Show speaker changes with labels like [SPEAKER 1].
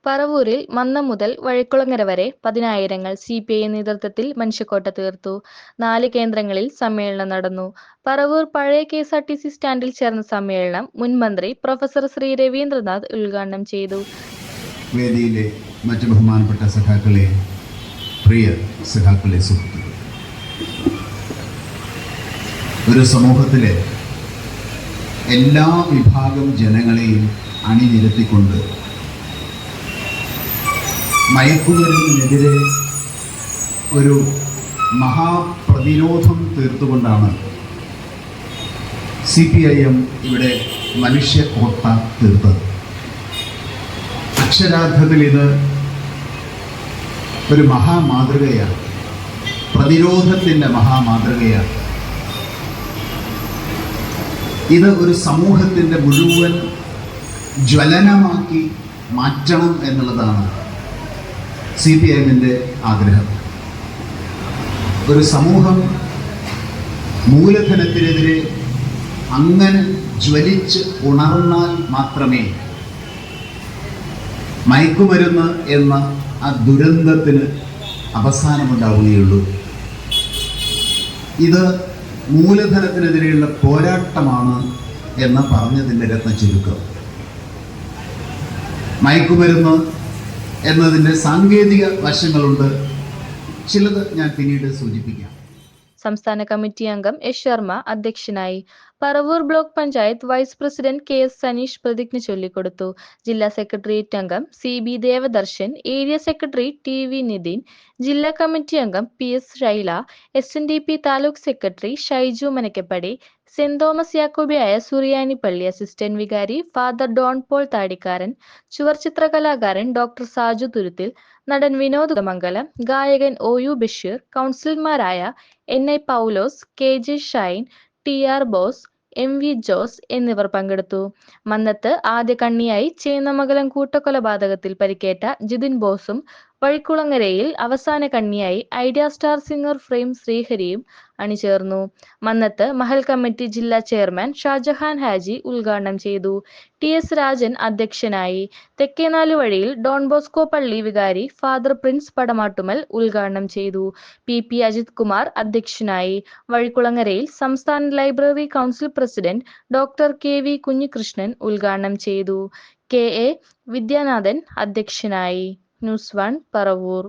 [SPEAKER 1] പറവൂരിൽ മന്നം മുതൽ വഴിക്കുളങ്ങര വരെ പതിനായിരങ്ങൾ CPI നേതൃത്വത്തിൽ മനുഷ്യക്കോട്ട തീർത്തു. 4 കേന്ദ്രങ്ങളിൽ സമ്മേളനം നടന്നു. പറവൂർ പഴയ KSRTC സ്റ്റാൻഡിൽ ചേർന്ന സമ്മേളനം മുൻ മന്ത്രി പ്രൊഫസർ ശ്രീ രവീന്ദ്രനാഥ് ഉദ്ഘാടനം ചെയ്തു.
[SPEAKER 2] വേദിയിലെ മറ്റ് ബഹുമാനപ്പെട്ട സഖാക്കളെ, പ്രിയ സഖാക്കളെ, സുഹൃത്തുക്കളെ, ഒരു സമൂഹത്തിലെ എല്ലാ വിഭാഗം ജനങ്ങളെയും അണിനിരത്തിക്കൊണ്ട് മയക്കുമരുന്നിനെതിരെ ഒരു മഹാപ്രതിരോധം തീർത്തുകൊണ്ടാണ് CPIM ഇവിടെ മനുഷ്യക്കോട്ട തീർത്തത്. അക്ഷരാർത്ഥത്തിൽ ഇത് ഒരു മഹാമാതൃകയാണ്, പ്രതിരോധത്തിൻ്റെ മഹാമാതൃകയാണ്. ഇത് ഒരു സമൂഹത്തിൻ്റെ മുഴുവൻ ജ്വലനമാക്കി മാറ്റണം എന്നുള്ളതാണ് CPIMൻ്റെ ആഗ്രഹം. ഒരു സമൂഹം മൂലധനത്തിനെതിരെ അങ്ങനെ ജ്വലിച്ച് ഉണർന്നാൽ മാത്രമേ മയക്കുമരുന്ന് എന്ന ആ ദുരന്തത്തിന് അവസാനമുണ്ടാവുകയുള്ളൂ. ഇത് മൂലധനത്തിനെതിരെയുള്ള പോരാട്ടമാണ് എന്ന് പറഞ്ഞതിൻ്റെ രത്ന ചുരുക്കം. മയക്കുമരുന്ന് എന്നതിൻ്റെ സാങ്കേതിക വശങ്ങളുണ്ട്, ചിലത് ഞാൻ പിന്നീട് സൂചിപ്പിക്കാം.
[SPEAKER 1] സംസ്ഥാന കമ്മിറ്റി അംഗം S. ശർമ്മ അധ്യക്ഷനായി. Paravur block panchayat vice president KS Saneesh പ്രതിജ്ഞ ചൊല്ലിക്കൊടുത്തു. ജില്ലാ സെക്രട്ടേറിയറ്റ് അംഗം CB Devadarshan, area secretary TV Nithin, ജില്ലാ കമ്മിറ്റി അംഗം PS Shaila, SNDP taluk secretary Shaiju Manakkappady, saint Thomas യാക്കോബിയായ സുറിയാനിപ്പള്ളി അസിസ്റ്റന്റ് വികാരി ഫാദർ ഡോൺ പോൾ താടിക്കാരൻ, ചുവർച്ചിത്ര കലാകാരൻ ഡോക്ടർ സാജു തുരുത്തിൽ, നടൻ വിനോദ് മംഗലം, ഗായകൻ OU ബഷീർ, കൗൺസിലർമാരായ NI പൗലോസ്, KJ Shine, TR boss, MV Jose എന്നിവർ പങ്കെടുത്തു. മന്നത്ത് ആദ്യ കണ്ണിയായി ചേന്നമംഗലം കൂട്ടക്കൊലപാതകത്തിൽ പരിക്കേറ്റ ജിതിൻ ബോസും വഴിക്കുളങ്ങരയിൽ അവസാന കണ്ണിയായി ഐഡിയ സ്റ്റാർ സിംഗർ ഫ്രെയിം ശ്രീഹരിയും അണിചേർന്നു. മന്നത്ത് മഹൽ കമ്മിറ്റി ജില്ലാ ചെയർമാൻ ഷാജഹാൻ ഹാജി ഉദ്ഘാടനം ചെയ്തു. TS രാജൻ അധ്യക്ഷനായി. തെക്കേനാലുവഴിയിൽ ഡോൺ ബോസ്കോ പള്ളി വികാരി ഫാദർ പ്രിൻസ് പടമാട്ടുമൽ ഉദ്ഘാടനം ചെയ്തു. PP അജിത് കുമാർ അധ്യക്ഷനായി. വഴിക്കുളങ്ങരയിൽ സംസ്ഥാന library council president doctor KV Kunhikrishnan ഉദ്ഘാടനം ചെയ്തു. KA വിദ്യാനാഥൻ അധ്യക്ഷനായി. ന്യൂസ് 1 പറവൂർ.